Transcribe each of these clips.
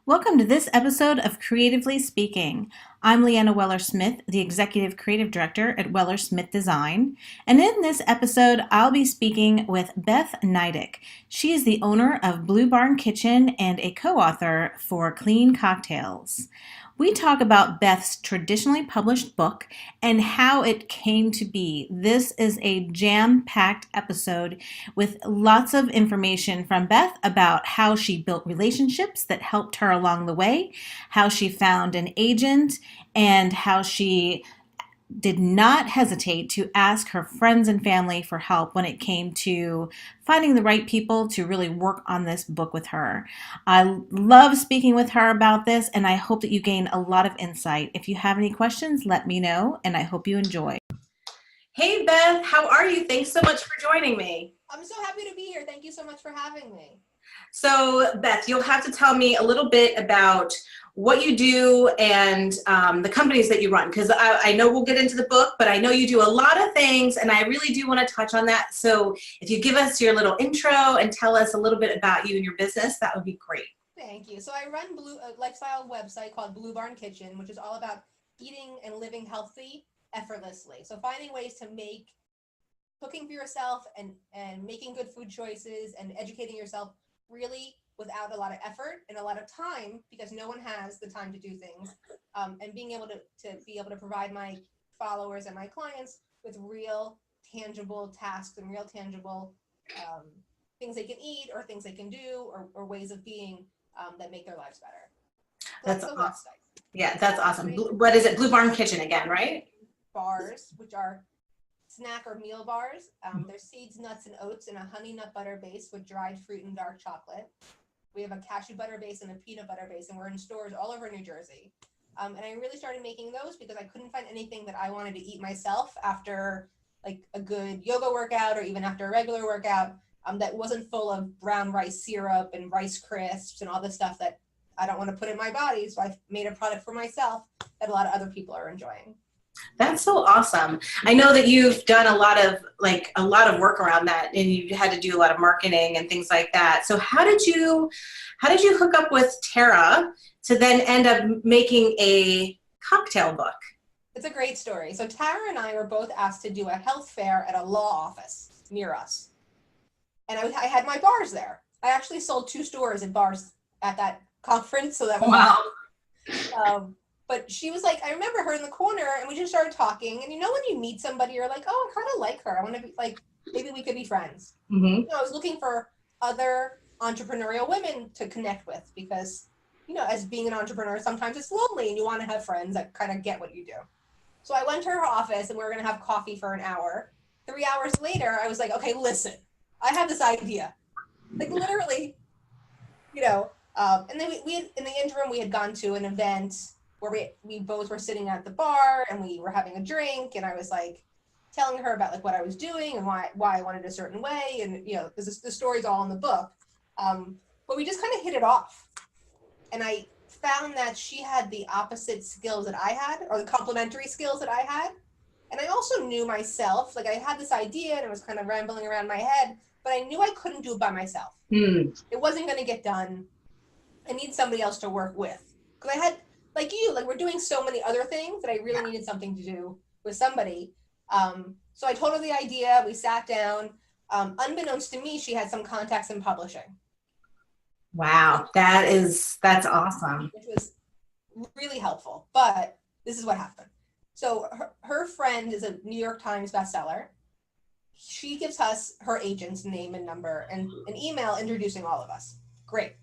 Welcome to this episode of Creatively Speaking. I'm Leanna Weller-Smith, the Executive Creative Director at Weller-Smith Design. And in this episode, I'll be speaking with Beth Nydick. She is the owner of Blue Barn Kitchen and a co-author for Clean Cocktails. We talk about Beth's traditionally published book and how it came to be. This is a jam-packed episode with lots of information from Beth about how she built relationships that helped her along the way, how she found an agent, and how she did not hesitate to ask her friends and family for help when it came to finding the right people to really work on this book with her. I love speaking with her about this, and I hope that you gain a lot of insight. If you have any questions, let me know, and I hope you enjoy. Hey, Beth, how are you? Thanks so much for joining me. I'm so happy to be here. Thank you so much for having me. So, Beth, you'll have to tell me a little bit about what you do and the companies that you run, because I know we'll get into the book, but I know you do a lot of things, and I really do want to touch on that. So if you give us your little intro and tell us a little bit about you and your business, that would be great. Thank you. So I run a lifestyle website called Blue Barn Kitchen, which is all about eating and living healthy effortlessly. So finding ways to make cooking for yourself and making good food choices and educating yourself really without a lot of effort and a lot of time, because no one has the time to do things, and being able to provide my followers and my clients with real tangible tasks and real tangible things they can eat or things they can do or ways of being that make their lives better. So that's awesome. Website. Yeah, that's awesome. What is it? Blue Barn Kitchen again, right? Bars, which are snack or meal bars. There's seeds, nuts, and oats in a honey nut butter base with dried fruit and dark chocolate. We have a cashew butter base and a peanut butter base, and we're in stores all over New Jersey. And I really started making those because I couldn't find anything that I wanted to eat myself after like a good yoga workout or even after a regular workout that wasn't full of brown rice syrup and rice crisps and all the stuff that I don't want to put in my body. So I made a product for myself that a lot of other people are enjoying. That's so awesome. I know that you've done a lot of work around that, and you had to do a lot of marketing and things like that. So how did you hook up with Tara to then end up making a cocktail book? It's a great story. So Tara and I were both asked to do a health fair at a law office near us. And I had my bars there. I actually sold 2 stores and bars at that conference. So that was wow. But she was like, I remember her in the corner, and we just started talking. And you know when you meet somebody, you're like, oh, I kind of like her. I want to be like, maybe we could be friends. Mm-hmm. You know, I was looking for other entrepreneurial women to connect with because, you know, as being an entrepreneur, sometimes it's lonely and you want to have friends that kind of get what you do. So I went to her office and we were going to have coffee for an hour. 3 hours later, I was like, okay, listen, I have this idea. Like literally, you know, and then we had, in the interim, we had gone to an event where we both were sitting at the bar and we were having a drink, and I was like telling her about like what I was doing and why I wanted a certain way, and you know, because the story's all in the book. But we just kind of hit it off, and I found that she had the opposite skills that I had, or the complementary skills that I had, and I also knew myself. Like I had this idea and it was kind of rambling around my head, but I knew I couldn't do it by myself. It wasn't going to get done. I need somebody else to work with, because I had. Like you, like we're doing so many other things that I really needed something to do with somebody. So I told her the idea, we sat down. Unbeknownst to me, she had some contacts in publishing. Wow, that's awesome. Which was really helpful, but this is what happened. So her friend is a New York Times bestseller. She gives us her agent's name and number and an email introducing all of us. Great.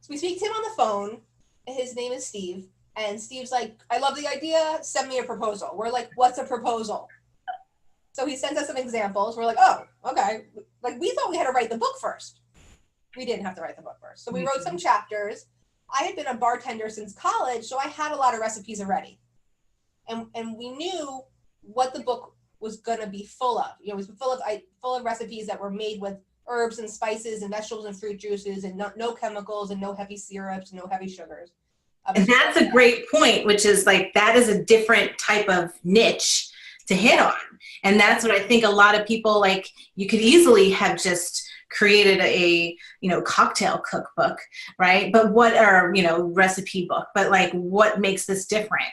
So we speak to him on the phone. His name is Steve. And Steve's like, I love the idea. Send me a proposal. We're like, what's a proposal? So he sends us some examples. We're like, oh, okay. Like we thought we had to write the book first. We didn't have to write the book first. So we wrote some chapters. I had been a bartender since college, so I had a lot of recipes already. And we knew what the book was going to be full of. You know, it was full of recipes that were made with herbs and spices and vegetables and fruit juices and no chemicals and no heavy syrups, no heavy sugars. And that's a great point, which is like, that is a different type of niche to hit on. And that's what I think a lot of people, like, you could easily have just created a, cocktail cookbook, right? But what are, recipe book, but like what makes this different?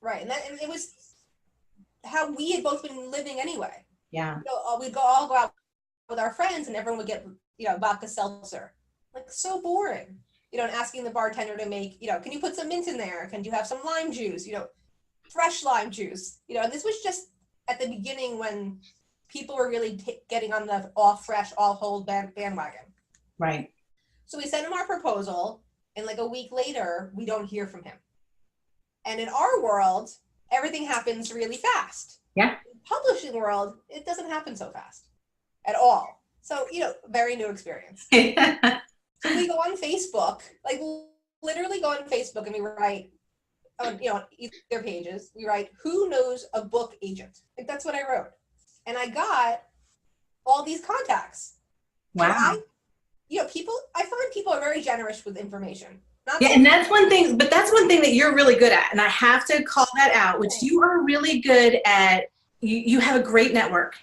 Right. And it was how we had both been living anyway. Yeah. We'd all go out with our friends and everyone would get, vodka seltzer. Like, so boring. And asking the bartender to make, can you put some mint in there? Can you have some lime juice? Fresh lime juice. And this was just at the beginning when people were really getting on the all fresh, all whole bandwagon. Right. So we sent him our proposal, and like a week later, we don't hear from him. And in our world, everything happens really fast. Yeah. In the publishing world, it doesn't happen so fast at all. So, very new experience. So we go on Facebook, like literally go on Facebook, and we write on, either pages, we write, who knows a book agent? Like, that's what I wrote. And I got all these contacts. Wow. I find people are very generous with information. And that's one thing, but that's one thing that you're really good at. And I have to call that out, which you are really good at. You have a great network.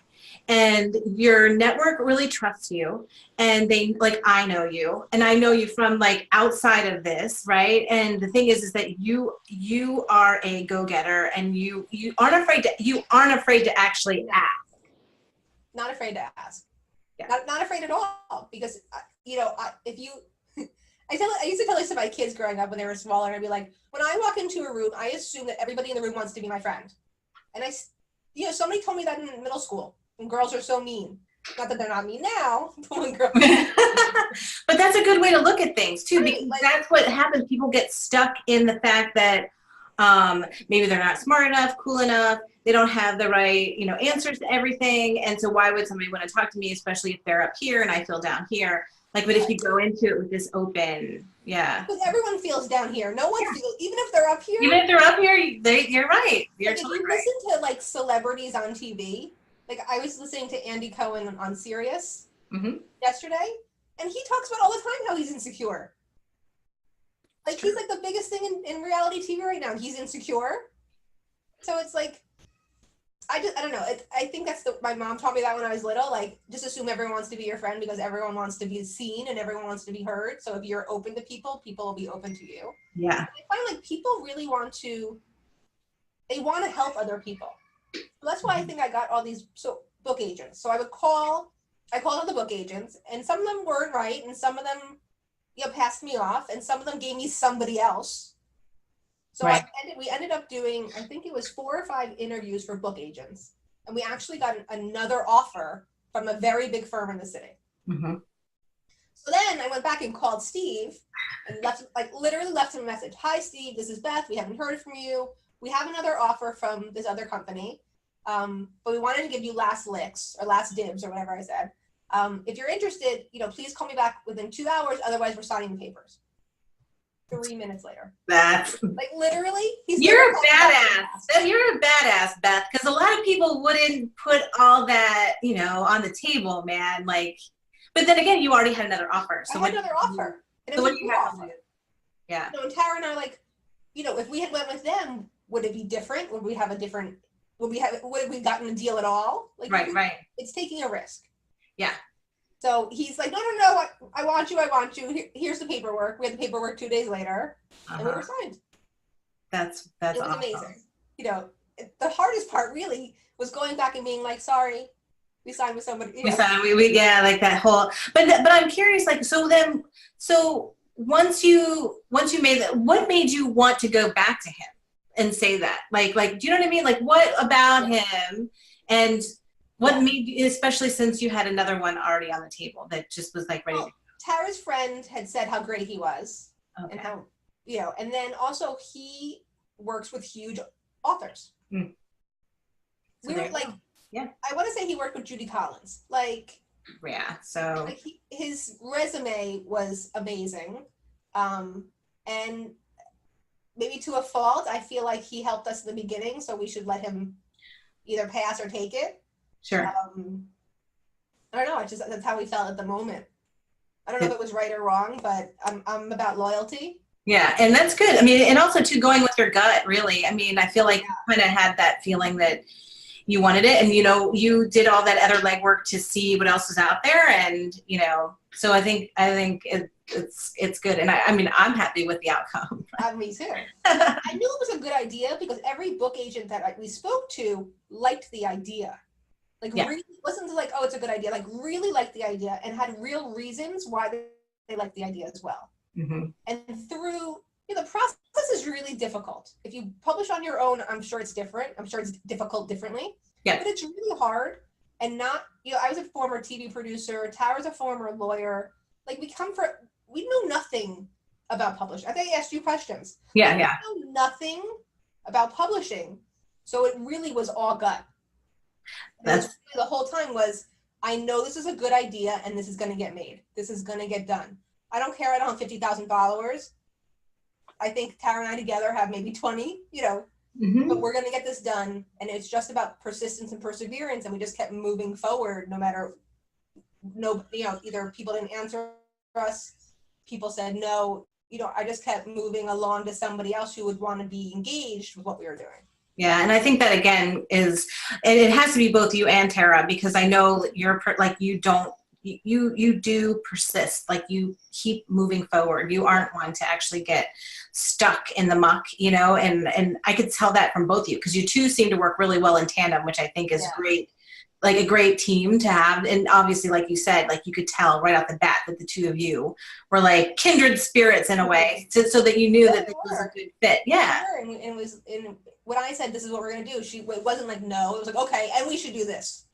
And your network really trusts you, and they, like, I know you, and I know you from like outside of this, right? And the thing is that you are a go-getter, and you aren't afraid to actually ask. Not afraid to ask. Yeah. Not afraid at all, because if you I used to tell this to my kids growing up when they were smaller, and I'd be like, when I walk into a room, I assume that everybody in the room wants to be my friend. And somebody told me that in middle school. And girls are so mean. Not that they're not mean now. But that's a good way to look at things too, right, because that's what happens. People get stuck in the fact that maybe they're not smart enough, cool enough, they don't have the right, answers to everything. And so why would somebody want to talk to me, especially if they're up here and I feel down here? Like, but if you go into it with this open, Because everyone feels down here. No one feels, even if they're up here. Even if they're up here, you're right. You're totally right. If you listen to like celebrities on TV, like I was listening to Andy Cohen on Sirius yesterday, and he talks about all the time how he's insecure. Like, he's like the biggest thing in reality TV right now. He's insecure. So it's like, I don't know. I think that's my mom taught me that when I was little. Like, just assume everyone wants to be your friend because everyone wants to be seen and everyone wants to be heard. So if you're open to people, people will be open to you. Yeah. And I find like people really want to help other people. So that's why I think I got all these book agents. So I called all the book agents, and some of them weren't right, and some of them, passed me off, and some of them gave me somebody else. So right. We ended up doing, I think it was 4 or 5 interviews for book agents, and we actually got another offer from a very big firm in the city. Mm-hmm. So then I went back and called Steve and literally left him a message. Hi, Steve, this is Beth. We haven't heard from you. We have another offer from this other company, but we wanted to give you last licks or last dibs or whatever I said. If you're interested, please call me back within 2 hours. Otherwise, we're signing the papers. 3 minutes later. That's like literally. You're a badass. You're a badass, Beth, because a lot of people wouldn't put all that, on the table, man. Like, but then again, you already had another offer. So I had another offer. And it was a good offer. Yeah. So and Tara and I if we had went with them, would it be different? Would we have would we gotten a deal at all? Like, right. It's taking a risk. Yeah. So he's like, no, I want you. Here's the paperwork. We had the paperwork 2 days later, and we were signed. That's it was awesome. Amazing. The hardest part really was going back and being like, sorry, we signed with somebody. We signed, like that whole. But I'm curious, like, so once you made that, what made you want to go back to him and say that? Like, do you know what I mean? Like, what about him and what made you, especially since you had another one already on the table that just was like ready to go? Tara's friend had said how great he was. Okay. And how, and then also he works with huge authors. So we were like, I want to say he worked with Judy Collins. Like, yeah, so like his resume was amazing. And maybe to a fault, I feel like he helped us in the beginning, so we should let him either pass or take it. Sure. I don't know. That's how we felt at the moment. I don't know if it was right or wrong, but I'm about loyalty. Yeah, and that's good. I mean, and also too, going with your gut, really. I mean, I feel like you kind of had that feeling that, you wanted it, and you did all that other legwork to see what else was out there, and so I think it's good, and I mean I'm happy with the outcome. Me too. I knew it was a good idea because every book agent that we spoke to liked the idea. Like, really, it wasn't like, oh, it's a good idea. Like, really liked the idea and had real reasons why they liked the idea as well. Mm-hmm. And through the process is really difficult. If you publish on your own, I'm sure it's different. I'm sure it's difficult differently. Yeah. But it's really hard. And not, I was a former TV producer. Tara's a former lawyer. Like, we know nothing about publishing. I think I asked you questions. Yeah. We know nothing about publishing. So it really was all gut. That's the whole time was, I know this is a good idea and this is going to get made. This is going to get done. I don't care. I don't have 50,000 followers. I think Tara and I together have maybe 20, mm-hmm. but we're going to get this done. And it's just about persistence and perseverance. And we just kept moving forward no matter, either people didn't answer us, people said no, I just kept moving along to somebody else who would want to be engaged with what we were doing. Yeah, and I think that again it has to be both you and Tara, because I know you're like you do persist, like you keep moving forward. You aren't one to actually get stuck in the muck, and I could tell that from both of you, because you two seem to work really well in tandem, which I think is great, like a great team to have. And obviously, like you said, like you could tell right off the bat that the two of you were like kindred spirits in a way, so that you knew that this was a good fit. Yeah. And it was when I said this is what we're going to do, it wasn't like no, it was like, okay, and we should do this.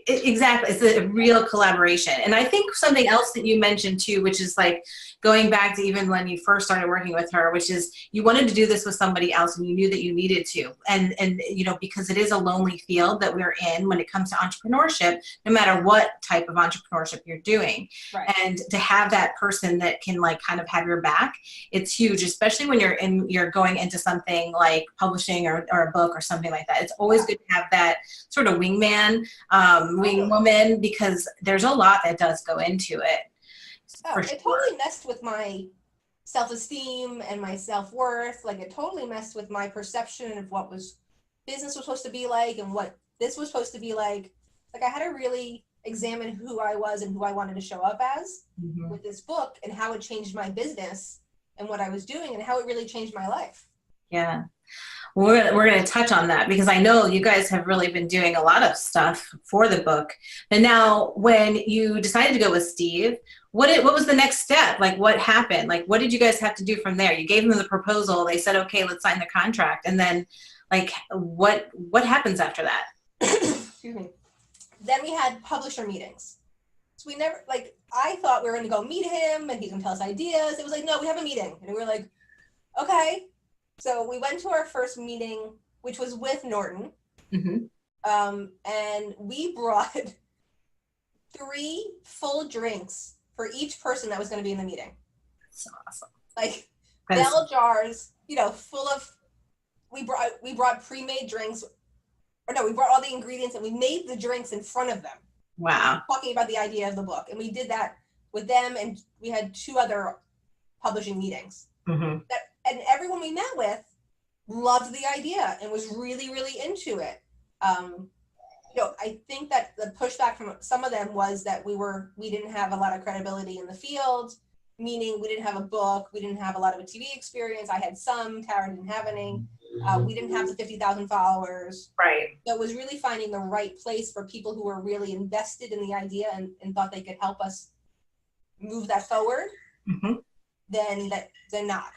Exactly. It's a real collaboration. And I think something else that you mentioned too, which is like going back to even when you first started working with her, which is you wanted to do this with somebody else and you knew that you needed to. And because it is a lonely field that we're in when it comes to entrepreneurship, no matter what type of entrepreneurship you're doing. Right. And to have that person that can like kind of have your back, it's huge, especially when you're going into something like publishing or a book or something like that. It's always good to have that sort of wingman, wing woman, because there's a lot that does go into it. It totally messed with my self-esteem and my self-worth. Like, it totally messed with my perception of what business was supposed to be like and what this was supposed to be like. Like, I had to really examine who I was and who I wanted to show up as with this book, and how it changed my business and what I was doing and how it really changed my life. Yeah. We're going to touch on that, because I know you guys have really been doing a lot of stuff for the book. But now, when you decided to go with Steve, what was the next step? Like, what happened? Like, what did you guys have to do from there? You gave them the proposal. They said, okay, let's sign the contract. And then, like, what happens after that? Excuse me. Then we had publisher meetings. So we never, like, I thought we were going to go meet him and he's going to tell us ideas. It was like, no, we have a meeting. And we were like, okay. So we went to our first meeting, which was with Norton, and we brought 3 full drinks for each person that was going to be in the meeting. That's awesome. Like bell jars, full of. We brought pre-made drinks, or no, we brought all the ingredients and we made the drinks in front of them. Wow. Talking about the idea of the book, and we did that with them, and we had 2 other publishing meetings. And everyone we met with loved the idea and was really, really into it. I think that the pushback from some of them was that we didn't have a lot of credibility in the field, meaning we didn't have a book, we didn't have a lot of a TV experience. I had some, Tara didn't have any. We didn't have the 50,000 followers. Right. So it was really finding the right place for people who were really invested in the idea and thought they could help us move that forward, then not.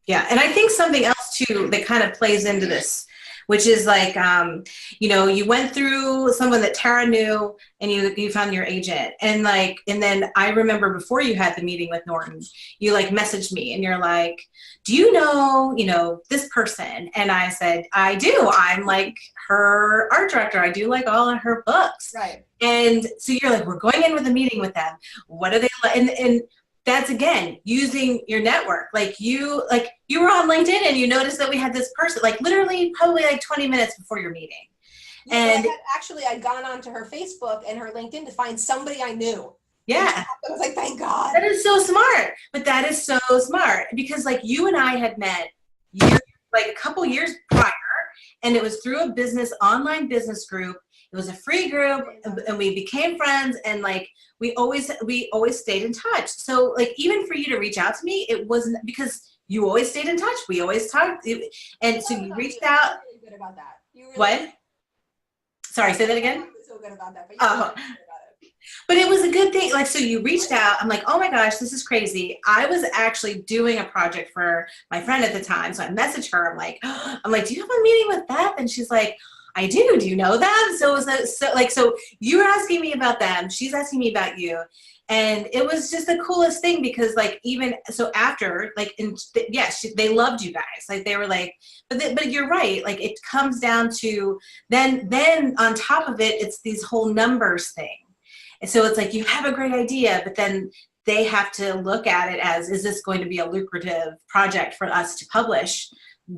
Yeah, and I think something else too that kind of plays into this, which is like, you went through someone that Tara knew, and you found your agent, and then I remember before you had the meeting with Norton, you like messaged me, and you're like, do you know this person? And I said, I do. I'm like her art director. I do like all of her books. Right. And so you're like, we're going in with a meeting with them. What are they like? And that's, again, using your network. Like you were on LinkedIn and you noticed that we had this person, like literally probably like 20 minutes before your meeting. Yeah, and I'd gone onto her Facebook and her LinkedIn to find somebody I knew. Yeah. I was like, thank God. That is so smart. But that is so smart, because like you and I had met a couple years prior, and it was through a online business group. It was a free group, and we became friends, and like we always stayed in touch. So like even for you to reach out to me, it wasn't because you always stayed in touch. We always talked, and so you reached out. You're really good about that. You really What? Sorry, say that again. So good about that, but Oh. But it was a good thing. Like, so you reached out. I'm like, oh my gosh, this is crazy. I was actually doing a project for my friend at the time. So I messaged her. I'm like, do you have a meeting with Beth? And she's like, I do. Do you know them? So it was so you're asking me about them. She's asking me about you. And it was just the coolest thing because like, even so after like, they loved you guys. Like they were like, but you're right. Like it comes down to then on top of it, it's these whole numbers thing. And so it's like, you have a great idea, but then they have to look at it as, is this going to be a lucrative project for us to publish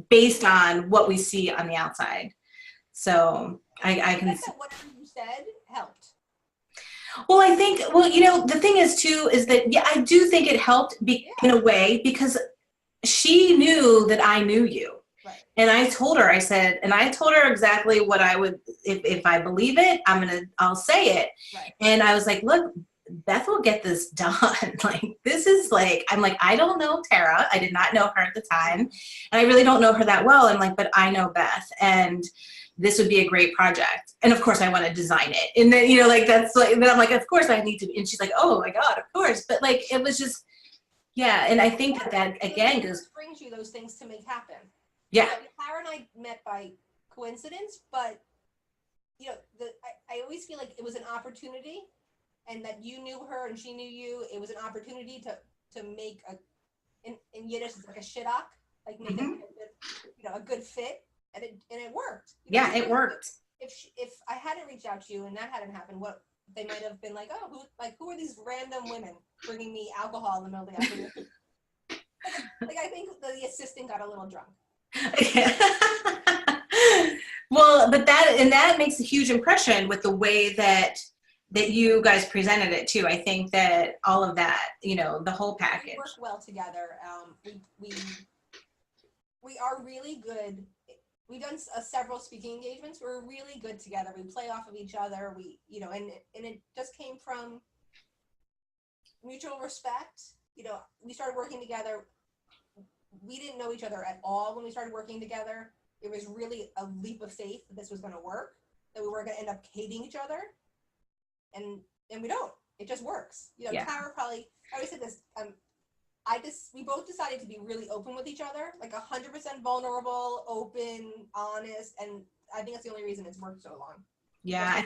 based on what we see on the outside? So I can. Whatever you said helped. Well, I think, the thing is too, is that, yeah, I do think it helped in a way because she knew that I knew you. Right. And I told her, I told her exactly what I would, if I believe it, I'll say it. Right. And I was like, look, Beth will get this done. Like, this is like, I'm like, I don't know Tara. I did not know her at the time. And I really don't know her that well. I'm like, but I know Beth. And this would be a great project. And of course I want to design it. And then, like, that's like, then I'm like, of course I need to. And she's like, oh my God, of course. But like, it was just, yeah. And I think that again goes. Brings you those things to make happen. Yeah. Tara and I met by coincidence, but I always feel like it was an opportunity, and that you knew her and she knew you. It was an opportunity to make in Yiddish it's like a shidduch, like make a good fit. And it worked. It worked. If I hadn't reached out to you and that hadn't happened, what they might have been like, oh, who are these random women bringing me alcohol in the middle of the afternoon? like I think the assistant got a little drunk. Well, but that makes a huge impression with the way that you guys presented it too. I think that all of that, the whole package. We work well together. We are really good. We've done several speaking engagements. We're really good together. We play off of each other. And it just came from mutual respect. We started working together. We didn't know each other at all when we started working together. It was really a leap of faith that this was going to work, that we were going to end up hating each other. And we don't. It just works. Tara probably, I always say this, we both decided to be really open with each other, like 100% vulnerable, open, honest, and I think that's the only reason it's worked so long. Yeah,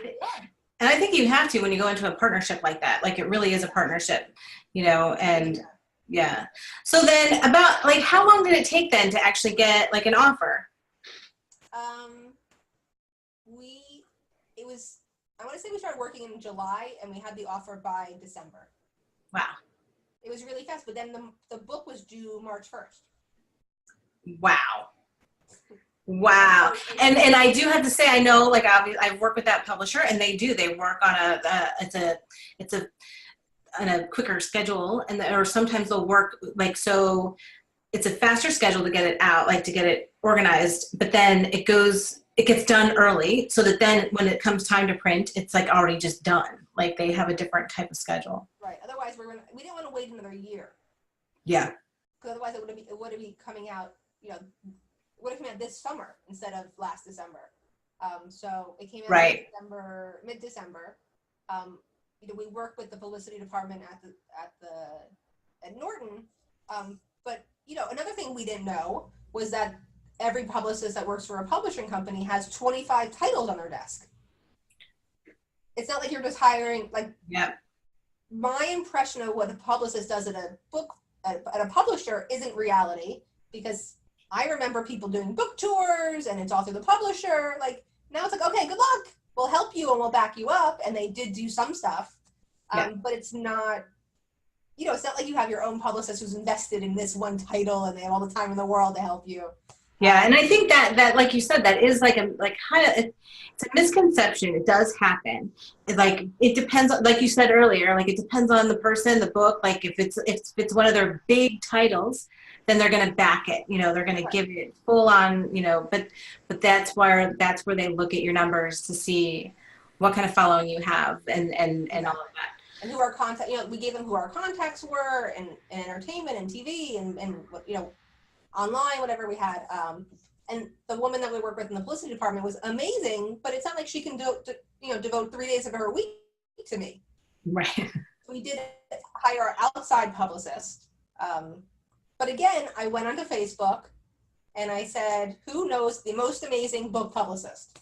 and I think you have to when you go into a partnership like that. Like it really is a partnership, and yeah. So then about like how long did it take then to actually get like an offer? I want to say we started working in July and we had the offer by December. Wow. It was really fast, but then the book was due March 1st. Wow. And I do have to say, I know, like, I've worked with that publisher, and they work on it's a quicker schedule, or sometimes they'll work like, so it's a faster schedule to get it out, like to get it organized, but then it gets done early so that then when it comes time to print, it's like already just done. Like they have a different type of schedule. Right. Otherwise we didn't want to wait another year. Yeah. Because otherwise it would be coming out, it would have come out this summer instead of last December. So it came out mid-December. We work with the publicity department at Norton. But another thing we didn't know was that every publicist that works for a publishing company has 25 titles on their desk. It's not like you're just hiring, like, my impression of what a publicist does at a publisher isn't reality, because I remember people doing book tours and it's all through the publisher. Like now it's like, okay, good luck. We'll help you and we'll back you up. And they did do some stuff. But it's not, it's not like you have your own publicist who's invested in this one title and they have all the time in the world to help you. Yeah, and I think that like you said, that is it's a misconception. It does happen. It depends on, like you said earlier, like it depends on the person, the book. Like if it's one of their big titles, then they're going to back it. They're going to give it full on, but that's where they look at your numbers to see what kind of following you have and all of that. And who our contact, we gave them who our contacts were and entertainment and TV and online, whatever we had. And the woman that we work with in the publicity department was amazing, but it's not like she can devote 3 days of her week to me. Right. We did hire an outside publicist. But again, I went onto Facebook and I said, who knows the most amazing book publicist?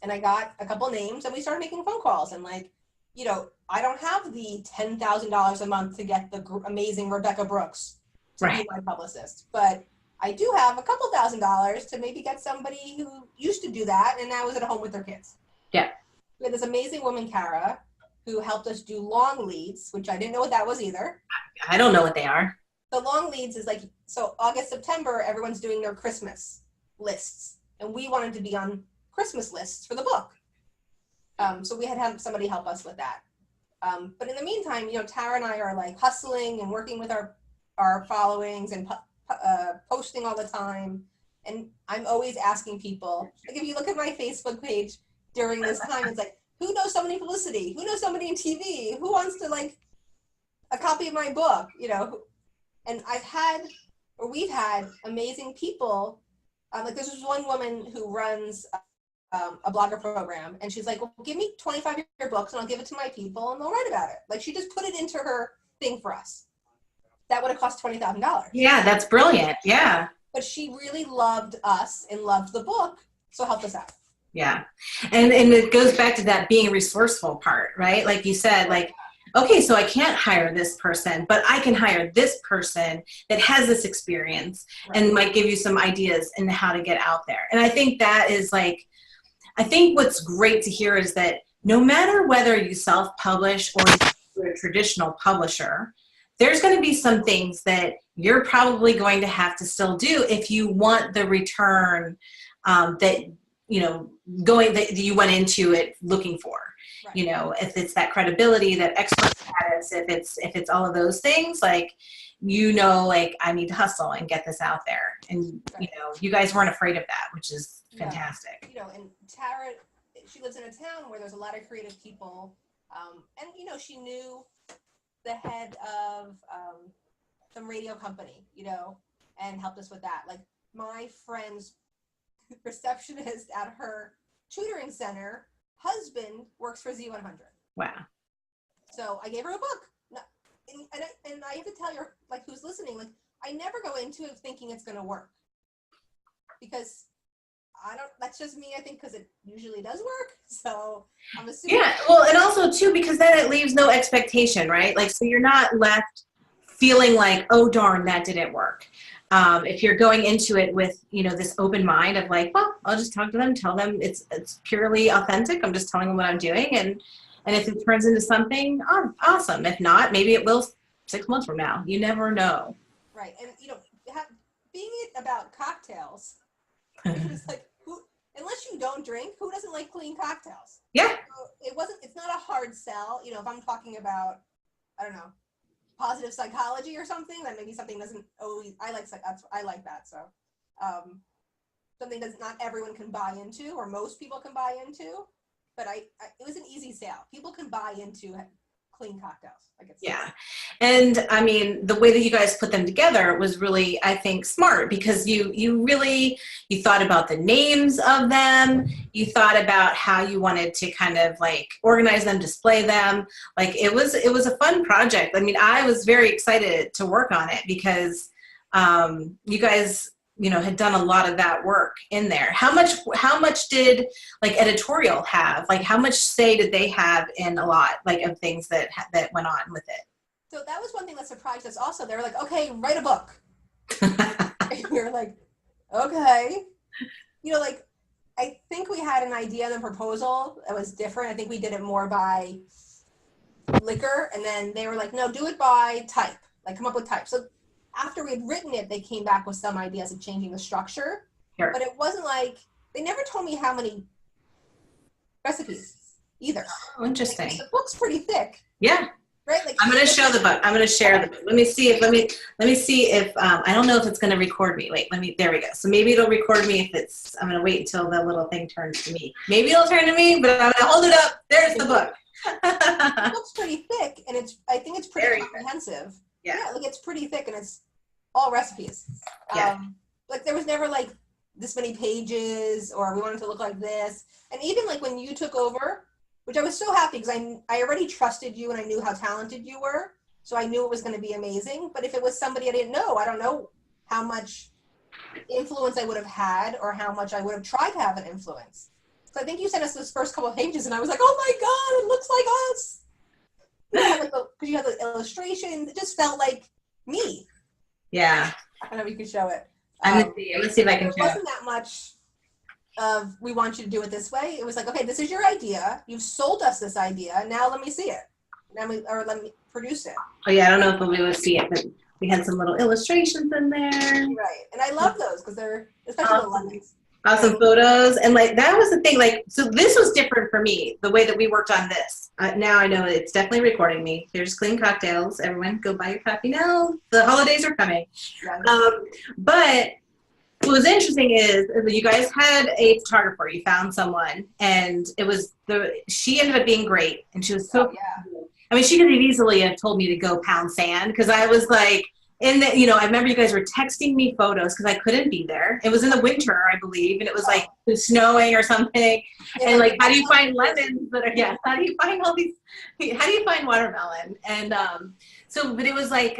And I got a couple names and we started making phone calls. And I don't have the $10,000 a month to get the amazing Rebecca Brooks to be my publicist, but I do have a couple $1,000s to maybe get somebody who used to do that and now is at home with their kids. Yeah. We had this amazing woman, Kara, who helped us do long leads, which I didn't know what that was either. I don't know what they are. The long leads is so August, September, everyone's doing their Christmas lists. And we wanted to be on Christmas lists for the book. So we had somebody help us with that. But in the meantime, Tara and I are hustling and working with our followings and posting all the time. And I'm always asking people, if you look at my Facebook page during this time, it's who knows somebody in publicity? Who knows somebody in TV? Who wants to a copy of my book? And we've had amazing people. There's this one woman who runs a blogger program, and she's like, well, give me 25 of your books and I'll give it to my people and they'll write about it. She just put it into her thing for us. That would have cost $20,000. Yeah, that's brilliant. Yeah. But she really loved us and loved the book, so helped us out. Yeah. And it goes back to that being resourceful part, right? Like you said, okay, so I can't hire this person, but I can hire this person that has this experience and might give you some ideas in how to get out there. And I think that is I think what's great to hear is that no matter whether you self-publish or you're a traditional publisher, there's going to be some things that you're probably going to have to still do if you want the return that you went into it looking for. Right. If it's that credibility, that expert status, if it's all of those things, I need to hustle and get this out there. And you guys weren't afraid of that, which is fantastic. And Tara, she lives in a town where there's a lot of creative people, and she knew the head of some radio company, and helped us with that. My friend's receptionist at her tutoring center, husband works for Z100. Wow. So I gave her a book. And I have to tell you, who's listening, I never go into it thinking it's going to work. Because that's just me, I think, because it usually does work. So I'm assuming. Yeah, well, and also too, because then it leaves no expectation, right? So you're not left feeling oh darn, that didn't work. If you're going into it with, this open mind of well, I'll just talk to them, tell them it's purely authentic. I'm just telling them what I'm doing. And if it turns into something, awesome. If not, maybe it will 6 months from now. You never know. Right. And, being about cocktails, it's unless you don't drink, who doesn't like clean cocktails? Yeah. So it's not a hard sell. If I'm talking about, I don't know, positive psychology or something, then maybe something doesn't always, I like that. So something that not everyone can buy into, or most people can buy into, but it was an easy sale. People can buy into clean cocktails. Yeah. And I mean, the way that you guys put them together was really, I think, smart, because you thought about the names of them. You thought about how you wanted to kind of organize them, display them. It was a fun project. I mean, I was very excited to work on it because you guys, had done a lot of that work in there. How much did editorial have? How much say did they have in a lot of things that went on with it? So that was one thing that surprised us also. They were okay, write a book. And we were okay. I think we had an idea and a proposal that was different. I think we did it more by liquor, and then they were no, do it by type. Come up with type. So after we had written it, they came back with some ideas of changing the structure. Sure. But it wasn't they never told me how many recipes either. Oh, interesting. The book's pretty thick. Yeah. right? Like I'm going to show the book. I'm going to share the book. Let me see if I don't know if it's going to record me. Wait, there we go. So maybe it'll record me if it's, I'm going to wait until the little thing turns to me. Maybe it'll turn to me, but I'm going to hold it up. There's the book. It looks pretty thick, and I think it's pretty Very comprehensive. Yeah. Yeah, like it's pretty thick, and it's all recipes. Yeah. Like there was never like this many pages, or we wanted to look like this. And even like when you took over, which I was so happy because I already trusted you and I knew how talented you were. So I knew it was going to be amazing. But if it was somebody I didn't know, I don't know how much influence I would have had or how much I would have tried to have an influence. So I think you sent us those first couple of pages and I was like, oh my God, it looks like us. Because you had the illustrations, it just felt like me. Yeah. I don't know if you can show it. Let's see if I can show it. There wasn't that much of we want you to do it this way. It was like, okay, this is your idea. You've sold us this idea. Now let me see it. Let me produce it. Oh yeah, I don't know if we'll be able to see it, but we had some little illustrations in there. Right, and I love those because they're especially the lemons. Awesome photos, and like that was the thing. Like, so this was different for me. The way that we worked on this. Now I know it's definitely recording me. Here's clean cocktails. Everyone, go buy your coffee now. The holidays are coming. Yeah. But what was interesting is you guys had a photographer. You found someone, and she ended up being great, and she was so. Yeah. I mean, she could have easily have told me to go pound sand because I was like, I remember you guys were texting me photos because I couldn't be there. It was in the winter, I believe, and it was like it was snowing or something. Yeah, and like, how do you find lemons that are? Yeah, how do you find all these? How do you find watermelon? And but it was like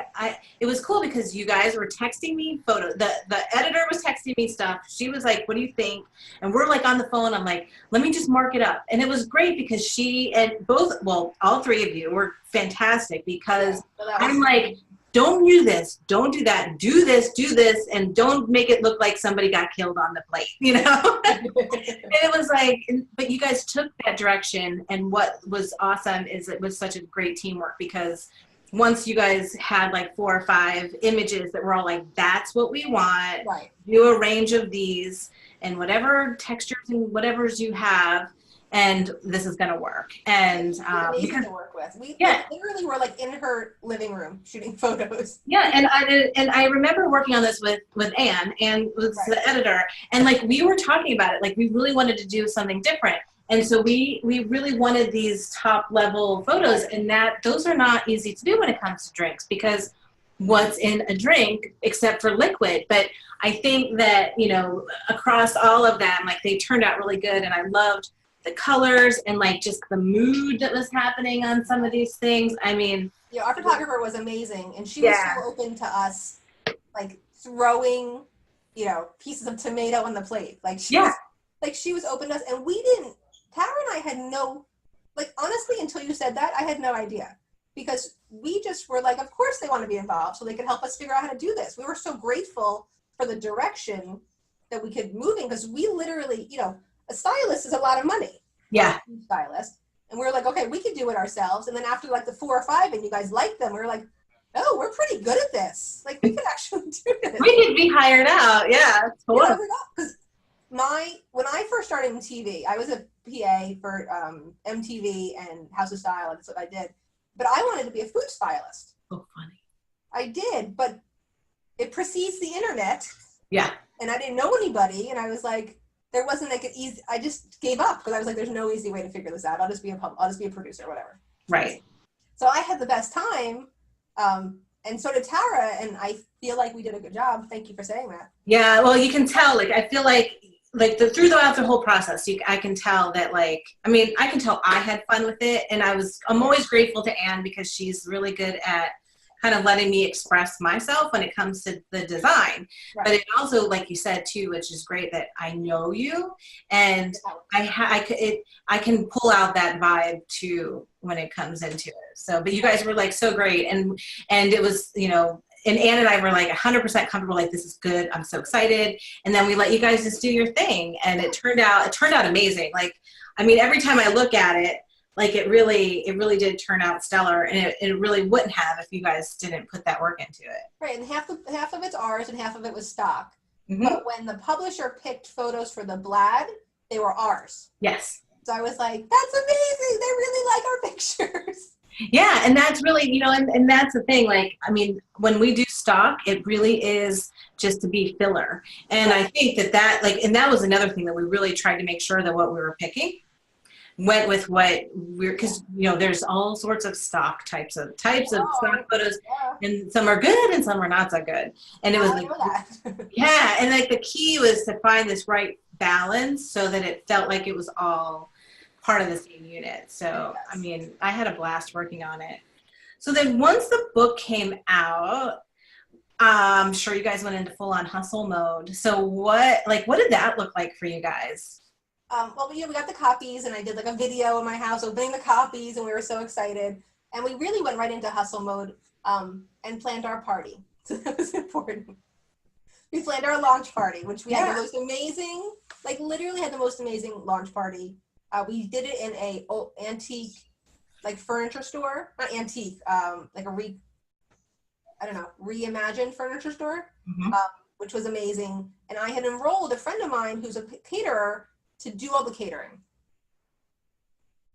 it was cool because you guys were texting me photos. The editor was texting me stuff. She was like, "What do you think?" And we're like on the phone. I'm like, "Let me just mark it up." And it was great because she and all three of you were fantastic because I'm like, don't do this, don't do that, do this, and don't make it look like somebody got killed on the plate, And it was like, but you guys took that direction, and what was awesome is it was such a great teamwork because once you guys had like 4 or 5 images that were all like, that's what we want, right. Do a range of these, and whatever textures and whatever's you have, and this is going to work. And because to work with. We literally were like in her living room shooting photos. Yeah, and I remember working on this with Anne and with the editor, and like we were talking about it, like we really wanted to do something different. And so we really wanted these top level photos, and those are not easy to do when it comes to drinks because what's in a drink except for liquid. But I think that, across all of them, like they turned out really good, and I loved the colors and like just the mood that was happening on some of these things. I mean, our photographer was amazing, and she was so open to us, like throwing, pieces of tomato on the plate. Like she was open to us, and we didn't. Tara and I had no, like honestly, until you said that, I had no idea because we just were like, of course they want to be involved, so they could help us figure out how to do this. We were so grateful for the direction that we could move in because we literally, a stylist is a lot of money. Yeah. Stylist. And we were like, okay, we could do it ourselves. And then after like the 4 or 5 and you guys liked them, we were like, oh, we're pretty good at this. Like we could actually do this. We could be hired out. Yeah. Because when I first started in TV, I was a PA for MTV and House of Style. That's what I did. But I wanted to be a food stylist. Oh, funny. I did, but it precedes the internet. Yeah. And I didn't know anybody. And I was like, there wasn't like an easy. I just gave up because I was like, "There's no easy way to figure this out. I'll just be a producer, whatever." Right. So I had the best time, and so did Tara, and I feel like we did a good job. Thank you for saying that. Yeah. Well, you can tell. Like, I feel like throughout the whole process, I can tell that. Like, I mean, I can tell I had fun with it, and I'm always grateful to Anne because she's really good at kind of letting me express myself when it comes to the design. Right. But it also, like you said too, which is great that I know you, and I can pull out that vibe too when it comes into it. So, but you guys were like so great, and it was, and Anne and I were like 100% comfortable, like this is good, I'm so excited. And then we let you guys just do your thing, and it turned out amazing. Like, I mean, every time I look at it, like it really did turn out stellar, and it really wouldn't have if you guys didn't put that work into it. Right, and half of it's ours, and half of it was stock. Mm-hmm. But when the publisher picked photos for the Blad, they were ours. Yes. So I was like, "That's amazing! They really like our pictures." Yeah, and that's really, and that's the thing. Like, I mean, when we do stock, it really is just to be filler. And I think and that was another thing that we really tried to make sure that what we were picking went with what because there's all sorts of stock types of stock photos, Yeah. and some are good and some are not so good. And it was I like, know that. yeah, and like the key was to find this right balance so that it felt like it was all part of the same unit. So, I Yes. mean, I had a blast working on it. So then once the book came out, I'm sure you guys went into full on hustle mode. So what did that look like for you guys? Well, we got the copies, and I did like a video in my house opening the copies, and we were so excited. And we really went right into hustle mode and planned our party. So that was important. We planned our launch party, which we had the most amazing, like literally had the most amazing launch party. We did it in a antique, like furniture store, not antique, like a reimagined furniture store, Mm-hmm. which was amazing. And I had enrolled a friend of mine who's a caterer to do all the catering.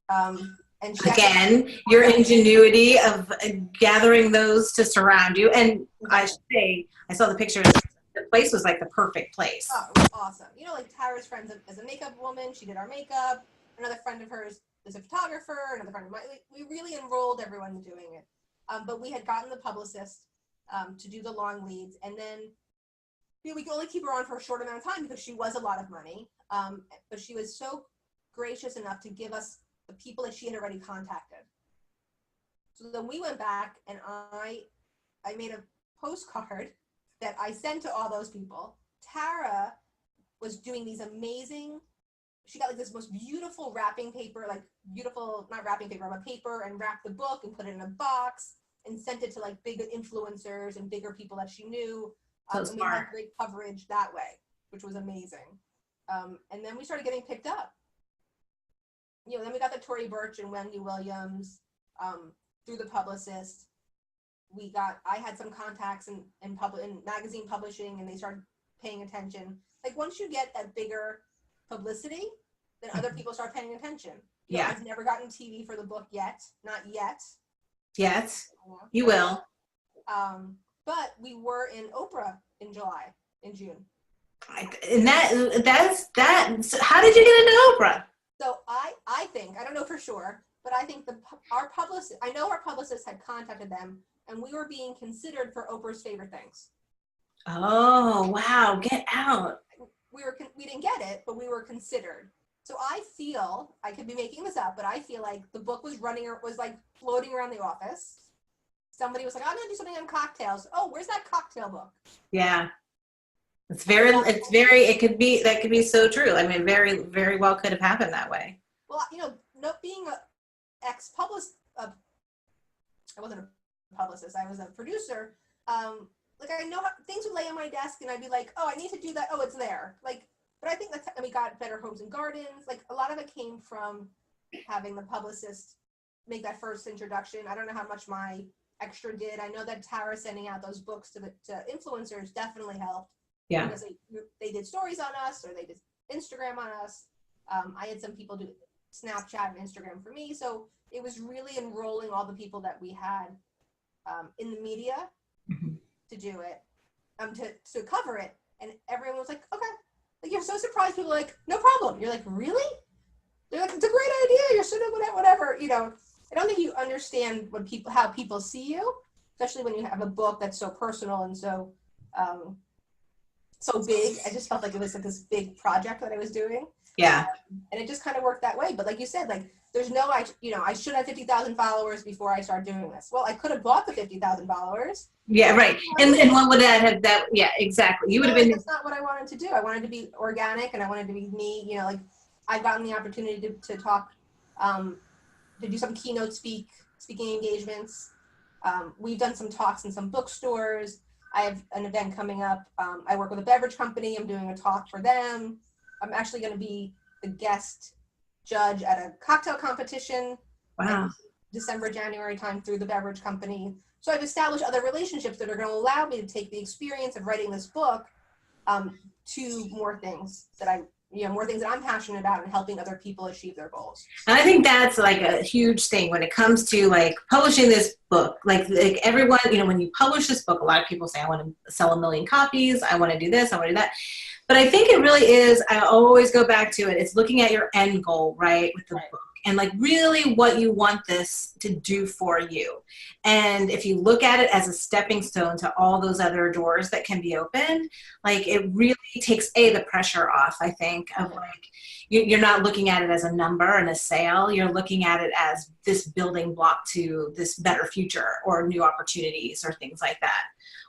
And she Again, your ingenuity of gathering those to surround you. And I should say, I saw the pictures. The place was like the perfect place. Oh, it was awesome. Like Tara's friend as a makeup woman, she did our makeup. Another friend of hers is a photographer. Another friend of mine. We really enrolled everyone doing it. But we had gotten the publicist to do the long leads. And then we could only keep her on for a short amount of time because she was a lot of money. But she was so gracious enough to give us the people that she had already contacted. So then we went back, and I made a postcard that I sent to all those people. Tara was doing these amazing, she got like this most beautiful wrapping paper, like beautiful, not wrapping paper, but paper, and wrapped the book and put it in a box and sent it to like big influencers and bigger people that she knew. And we had great coverage that way, which was amazing. And then we started getting picked up. Then we got the Tory Burch and Wendy Williams through the publicist. I had some contacts in magazine publishing, and they started paying attention. Like once you get that bigger publicity, then other people start paying attention. I've never gotten TV for the book yet, not yet. Yes, you will. But we were in Oprah in June. And that's how did you get into Oprah? So I think, I don't know for sure, but I think our publicist had contacted them, and we were being considered for Oprah's Favorite Things. Oh, wow, get out. We didn't get it, but we were considered. So I feel, I could be making this up, but I feel like the book was like floating around the office. Somebody was like, I'm going to do something on cocktails. Oh, where's that cocktail book? Yeah. It could be so true. I mean, very, very well could have happened that way. Well, being an ex-publicist, I wasn't a publicist, I was a producer. Like I know things would lay on my desk and I'd be like, oh, I need to do that. Oh, it's there. Like, but I think we got Better Homes and Gardens. Like a lot of it came from having the publicist make that first introduction. I don't know how much my extra did. I know that Tara sending out those books to influencers definitely helped. Yeah. Because they did stories on us, or they did Instagram on us. I had some people do Snapchat and Instagram for me. So it was really enrolling all the people that we had in the media to do it, to cover it. And everyone was like, okay. Like, you're so surprised. People are like, no problem. You're like, really? They're like, it's a great idea. You're sort of whatever. I don't think you understand how people see you, especially when you have a book that's so personal and so big. I just felt like it was like this big project that I was doing. Yeah. And it just kind of worked that way. But like you said, like there's I should have 50,000 followers before I start doing this. Well, I could have bought the 50,000 followers. Yeah, right. And what would that have yeah, exactly. You would have been. That's not what I wanted to do. I wanted to be organic, and I wanted to be me. Like I've gotten the opportunity to talk, to do some keynote speaking engagements. We've done some talks in some bookstores. I have an event coming up. I work with a beverage company. I'm doing a talk for them. I'm actually going to be the guest judge at a cocktail competition. Wow. December, January time through the beverage company. So I've established other relationships that are going to allow me to take the experience of writing this book to more things that I more things that I'm passionate about and helping other people achieve their goals. And I think that's like a huge thing when it comes to like publishing this book. Like everyone, when you publish this book, a lot of people say, I want to sell 1 million copies. I want to do this. I want to do that. But I think it really is, I always go back to it. It's looking at your end goal, right, with the book. And like really what you want this to do for you. And if you look at it as a stepping stone to all those other doors that can be opened, like it really takes the pressure off, I think, of like, you're not looking at it as a number and a sale. You're looking at it as this building block to this better future or new opportunities or things like that.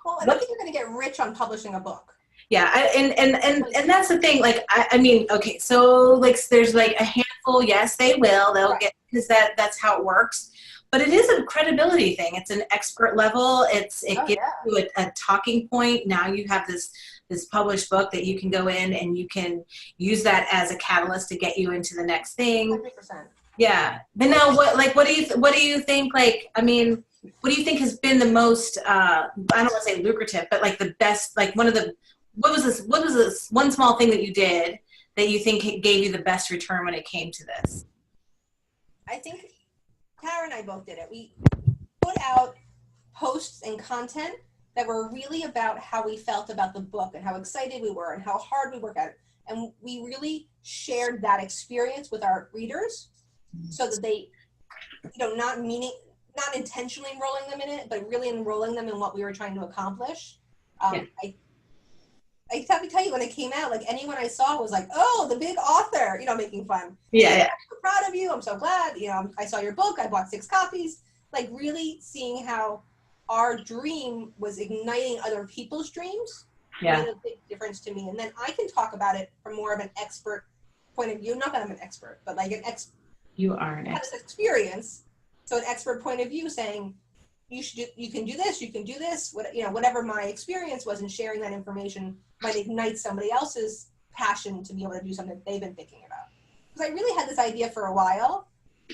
Well, I don't think you're going to get rich on publishing a book. Yeah, and that's the thing. Like, I mean, okay, so like there's like a handful. Yes, they'll get, because that's how it works. But it is a credibility thing. It's an expert level. It gives you a talking point. Now you have this published book that you can go in and you can use that as a catalyst to get you into the next thing. 100%. Yeah. But now, what do you think? Like, I mean, what do you think has been the most? I don't want to say lucrative, but like the best. Like what was this one small thing that you did that you think gave you the best return when it came to this? I think Tara and I both did it. We put out posts and content that were really about how we felt about the book and how excited we were and how hard we worked at it. And we really shared that experience with our readers so that they, not intentionally enrolling them in it, but really enrolling them in what we were trying to accomplish. I have to tell you, when it came out, like anyone I saw was like, oh, the big author, making fun. Yeah. I'm so proud of you. I'm so glad. I saw your book. I bought 6 copies. Like really seeing how our dream was igniting other people's dreams. Yeah. Made a big difference to me. And then I can talk about it from more of an expert point of view. Not that I'm an expert, but like you are an expert. Experience. So an expert point of view saying, you can do this, you can do this, whatever my experience was in sharing that information might ignite somebody else's passion to be able to do something they've been thinking about. Because I really had this idea for a while,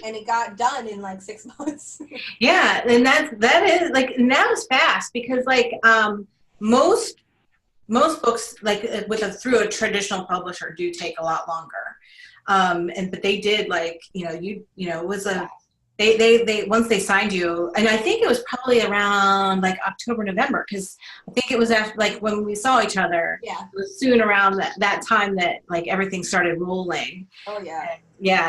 and it got done in like 6 months. Yeah, and that is like, and that was fast, because like most books like through a traditional publisher do take a lot longer. But they did like, it was a, they once they signed you, and I think it was probably around like October, November, because I think it was after, like when we saw each other. Yeah. It was soon around that time that like everything started rolling. Oh yeah.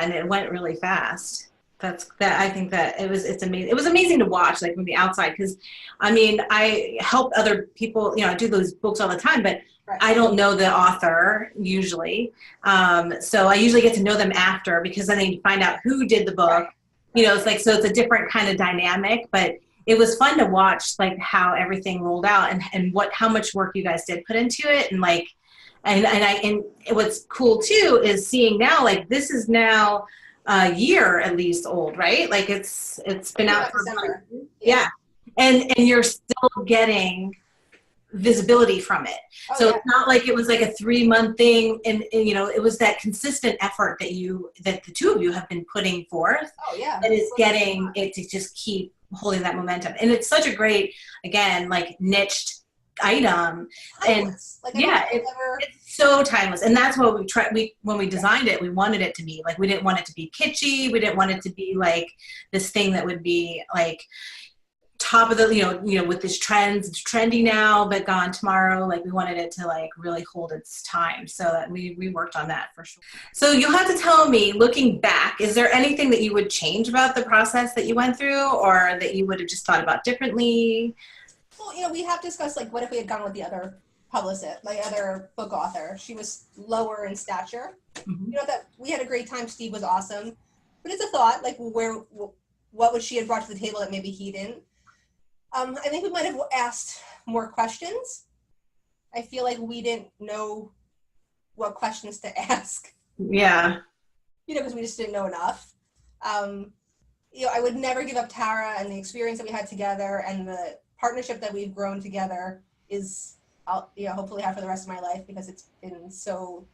And it went really fast. I think that it's amazing. It was amazing to watch, like from the outside, because I mean, I help other people, I do those books all the time, but I don't know the author usually. So I usually get to know them after, because then they find out who did the book. It's like, so it's a different kind of dynamic, but it was fun to watch like how everything rolled out and how much work you guys did put into it. And like, and what's cool too is seeing now, like this is now a year at least old, right? Like it's been out for December. Yeah. And you're still getting visibility from it. It's not like it was like a 3-month thing, and it was that consistent effort that the two of you have been putting forth. And it's getting it to just keep holding that momentum. And it's such a great, again, like niched item. Timeless. And it's so timeless. And that's what when we designed it, we wanted it to be like, we didn't want it to be kitschy. We didn't want it to be like this thing that would be like top of the, with this trends, it's trendy now, but gone tomorrow. Like we wanted it to like really hold its time. So that we worked on that for sure. So you'll have to tell me, looking back, is there anything that you would change about the process that you went through, or that you would have just thought about differently? Well, we have discussed like, what if we had gone with the other publicist, my other book author? She was lower in stature. Mm-hmm. That we had a great time. Steve was awesome, but it's a thought, like what would she have brought to the table that maybe he didn't? I think we might have asked more questions. I feel like we didn't know what questions to ask. Yeah. Because we just didn't know enough. I would never give up Tara, and the experience that we had together and the partnership that we've grown together is, I'll hopefully have for the rest of my life, because it's been so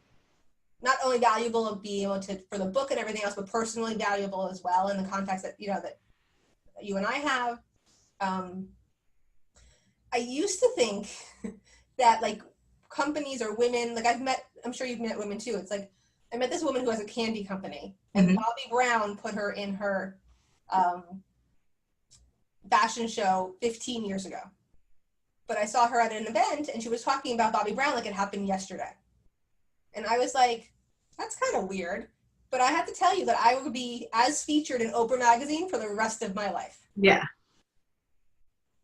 not only valuable of being able to, for the book and everything else, but personally valuable as well in the context that, that you and I have. I used to think that like companies or women, like I'm sure you've met women too. It's like, I met this woman who has a candy company, and Bobby Brown put her in her fashion show 15 years ago. But I saw her at an event, and she was talking about Bobby Brown like it happened yesterday. And I was like, that's kind of weird. But I have to tell you that I would be as featured in Oprah magazine for the rest of my life. Yeah.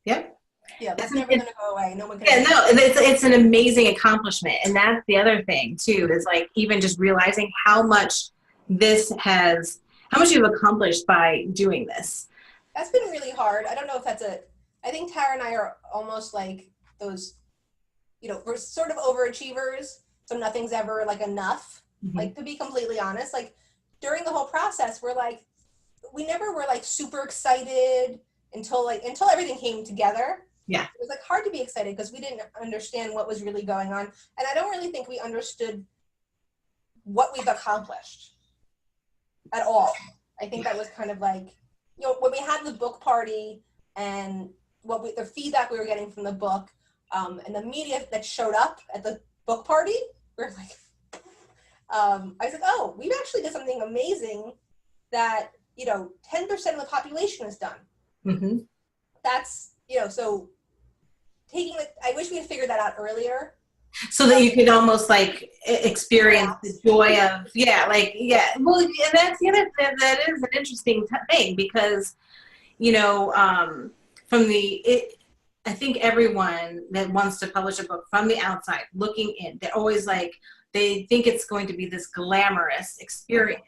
Yep. Yeah, that's never going to go away. No one can. Yeah, no, it's an amazing accomplishment. And that's the other thing, too, is like even just realizing how much you've accomplished by doing this. That's been really hard. I don't know if I think Tara and I are almost like those, we're sort of overachievers. So nothing's ever like enough. Like, to be completely honest, like during the whole process, we never were like super excited until everything came together. Yeah. It was like hard to be excited because we didn't understand what was really going on. And I don't really think we understood what we've accomplished at all. I think that was kind of like, when we had the book party and the feedback we were getting from the book, and the media that showed up at the book party, we were like, I was like, oh, we've actually done something amazing that, 10% of the population has done. That's, so I wish we had figured that out earlier. So that you could almost like experience the joy of, well, and that's the other thing, that is an interesting thing because, I think everyone that wants to publish a book from the outside looking in, they're always like, they think it's going to be this glamorous experience,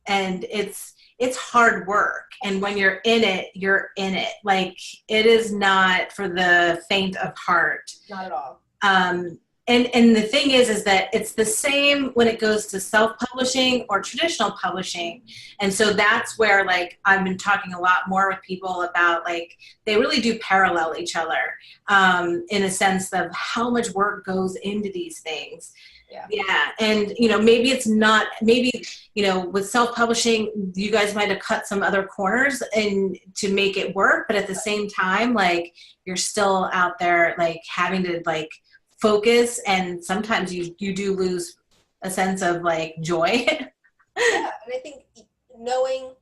and it's hard work. And when you're in it, you're in it. Like, it is not for the faint of heart. Not at all. And the thing is that it's the same when it goes to self-publishing or traditional publishing. And so that's where, like, I've been talking a lot more with people about, like, they really do parallel each other in a sense of how much work goes into these things. Yeah. And, maybe it's not, with self-publishing, you guys might have cut some other corners and to make it work. But at the same time, like, you're still out there, like, having to, like, focus, and sometimes you do lose a sense of like joy. Yeah, and I think knowing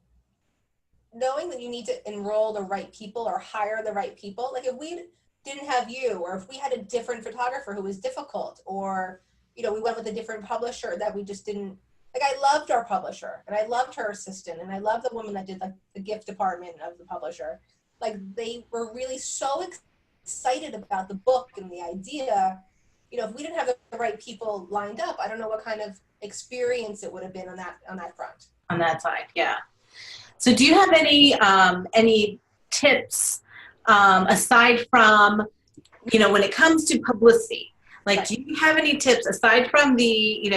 that you need to enroll the right people or hire the right people, like if we didn't have you, or if we had a different photographer who was difficult, or we went with a different publisher that we just didn't like. I loved our publisher, and I loved her assistant, and I loved the woman that did like the gift department of the publisher. Like, they were really so excited about the book and the idea. If we didn't have the right people lined up, I don't know what kind of experience it would have been on that front. On that side, yeah. So do you have any tips aside from, when it comes to publicity? Like, do you have any tips aside from the,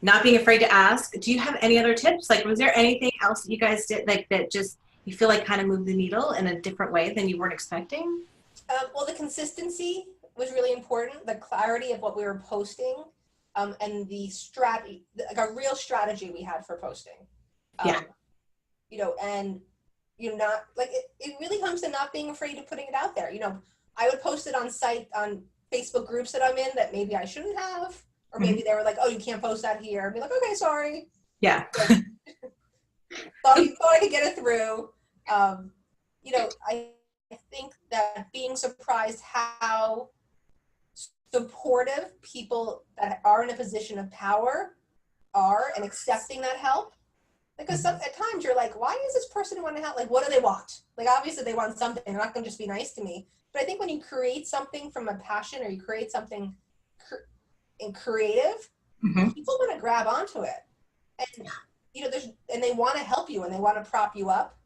not being afraid to ask? Do you have any other tips? Like, was there anything else that you guys did, like, that just you feel like kind of moved the needle in a different way than you weren't expecting? Well, the consistency was really important. The clarity of what we were posting, and the strategy, like a real strategy we had for posting. And not like it really comes to not being afraid of putting it out there. I would post it on Facebook groups that I'm in that maybe I shouldn't have, or maybe they were like, oh, you can't post that here. I'd be like, okay, sorry. Yeah. thought I could get it through. I think that being surprised how supportive people that are in a position of power are, and accepting that help. Because at times you're like, why does this person want to help? Like, what do they want? Like, obviously they want something. They're not going to just be nice to me. But I think when you create something from a passion, or you create something creative, people want to grab onto it. And, and they want to help you, and they want to prop you up.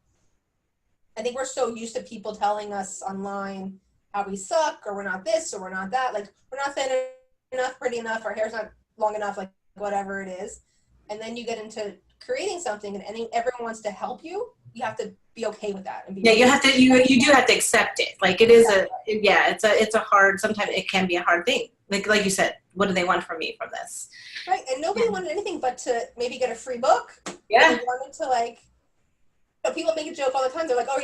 I think we're so used to people telling us online how we suck, or we're not this, or we're not that. Like, we're not thin enough, pretty enough, our hair's not long enough, like whatever it is. And then you get into creating something, and everyone wants to help you. You have to be okay with that. And be you have to. You do have to accept it. Like, it is it's a hard. Sometimes it can be a hard thing. Like you said, what do they want from me from this? Right, and nobody wanted anything but to maybe get a free book. Yeah. They wanted to, like. People make a joke all the time. They're like, "Oh,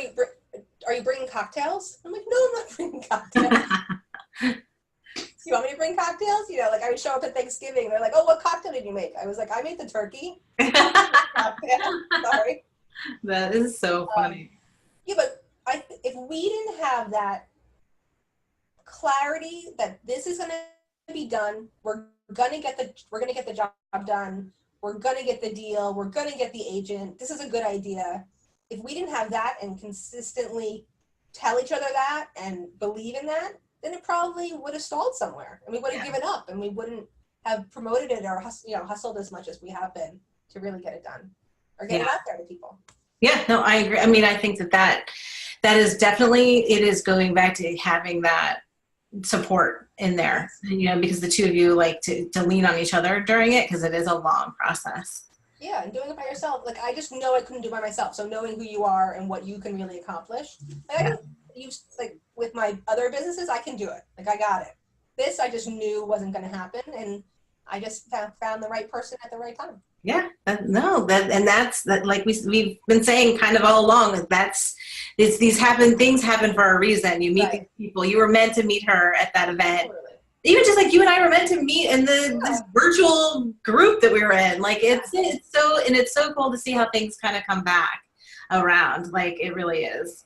are you bringing cocktails?" I'm like, "No, I'm not bringing cocktails." You want me to bring cocktails? You know, like I would show up at Thanksgiving. They're like, oh, what cocktail did you make? I was like, I made the turkey. Cocktail. Sorry. That is so funny. Yeah, but if we didn't have that clarity that this is going to be done, we're going to get the job done. We're going to get the deal. We're going to get the agent. This is a good idea. If we didn't have that and consistently tell each other that and believe in that, then it probably would have stalled somewhere, and we would have given up, and we wouldn't have promoted it or hustled as much as we have been to really get it done or get it out there to people. Yeah, no, I agree. I mean, I think that is definitely, it is going back to having that support in there, you know, because the two of you like to lean on each other during it, because it is a long process. Yeah, and doing it by yourself, like I just know I couldn't do it by myself. So knowing who you are and what you can really accomplish, like, I can use, like with my other businesses, I can do it. Like I got it. This I just knew wasn't going to happen, and I just found the right person at the right time. Yeah, that's like we've been saying kind of all along. Things happen for a reason. You meet these people. You were meant to meet her at that event. Totally. Even just like you and I were meant to meet in this virtual group that we were in. Like it's so cool to see how things kind of come back around. Like it really is.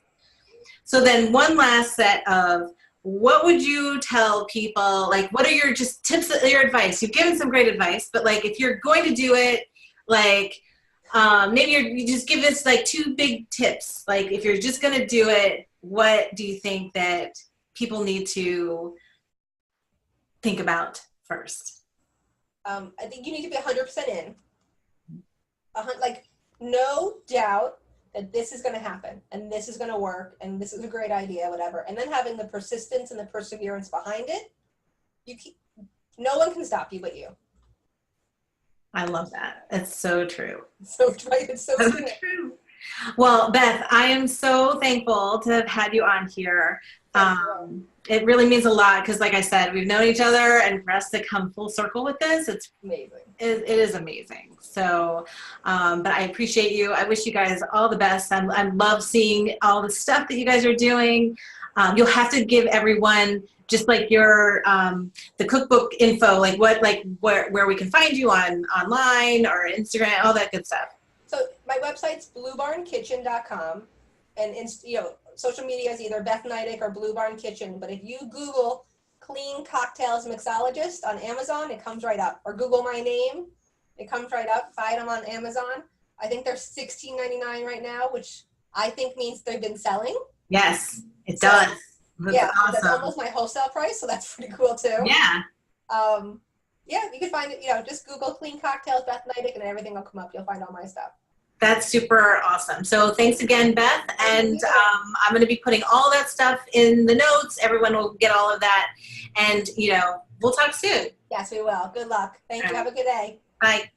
So then one last set of, what would you tell people? Like, what are your just tips, your advice? You've given some great advice, but like if you're going to do it, like maybe you just give us like 2 big tips. Like if you're just going to do it, what do you think that people need to think about first? I think you need to be 100% in. Like no doubt that this is going to happen and this is going to work and this is a great idea, whatever. And then having the persistence and the perseverance behind it. No one can stop you but you. I love that. It's so true. So right, it's so true. Well, Beth, I am so thankful to have had you on here. It really means a lot because, like I said, we've known each other, and for us to come full circle with this, it's amazing. It is amazing. So, but I appreciate you. I wish you guys all the best. I love seeing all the stuff that you guys are doing. You'll have to give everyone just like your the cookbook info, like where we can find you online or Instagram, all that good stuff. So my website's bluebarnkitchen.com, and social media is either Beth Nydick or Blue Barn Kitchen. But if you Google Clean Cocktails Mixologist on Amazon, it comes right up. Or Google my name, it comes right up. Buy them on Amazon. I think they're $16.99 right now, which I think means they've been selling. Yes, it does. That's awesome. That's almost my wholesale price, so that's pretty cool too. Yeah. Yeah, you can find it, just Google Clean Cocktails Beth Nydick and everything will come up. You'll find all my stuff. That's super awesome. So thanks again, Beth. And I'm going to be putting all that stuff in the notes. Everyone will get all of that. And, we'll talk soon. Yes, we will. Good luck. Thank you. Have a good day. Bye.